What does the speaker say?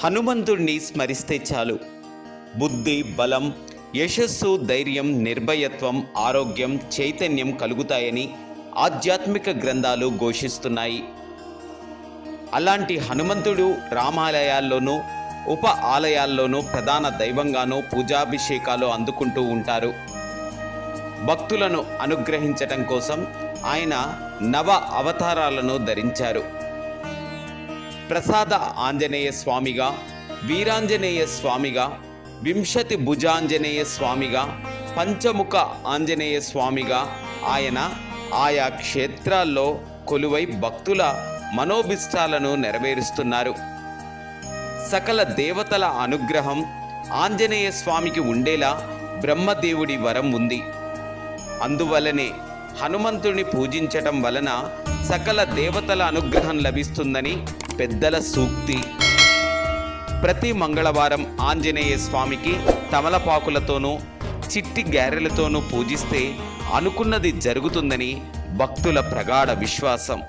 హనుమంతుడిని స్మరిస్తే చాలు బుద్ధి, బలం, యశస్సు, ధైర్యం, నిర్భయత్వం, ఆరోగ్యం, చైతన్యం కలుగుతాయని ఆధ్యాత్మిక గ్రంథాలు ఘోషిస్తున్నాయి. అలాంటి హనుమంతుడు రామాలయాల్లోనూ ఉప ఆలయాల్లోనూ ప్రధాన దైవంగానూ పూజాభిషేకాలు అందుకుంటూ ఉంటారు. భక్తులను అనుగ్రహించటం కోసం ఆయన నవ అవతారాలను ధరించారు. ప్రసాద ఆంజనేయ స్వామిగా, వీరాంజనేయ స్వామిగా, వింశతి భుజాంజనేయ స్వామిగా, పంచముఖ ఆంజనేయ స్వామిగా ఆయన ఆయా క్షేత్రాల్లో కొలువై భక్తుల మనోభిష్టాలను నెరవేరుస్తున్నారు. సకల దేవతల అనుగ్రహం ఆంజనేయ స్వామికి ఉండేలా బ్రహ్మదేవుడి వరం ఉంది. అందువలనే హనుమంతుడిని పూజించటం వలన సకల దేవతల అనుగ్రహం లభిస్తుందని పెద్దల సూక్తి. ప్రతి మంగళవారం ఆంజనేయ స్వామికి తమలపాకులతోనూ చిట్టి గారెలతోనూ పూజిస్తే అనుకున్నది జరుగుతుందని భక్తుల ప్రగాఢ విశ్వాసం.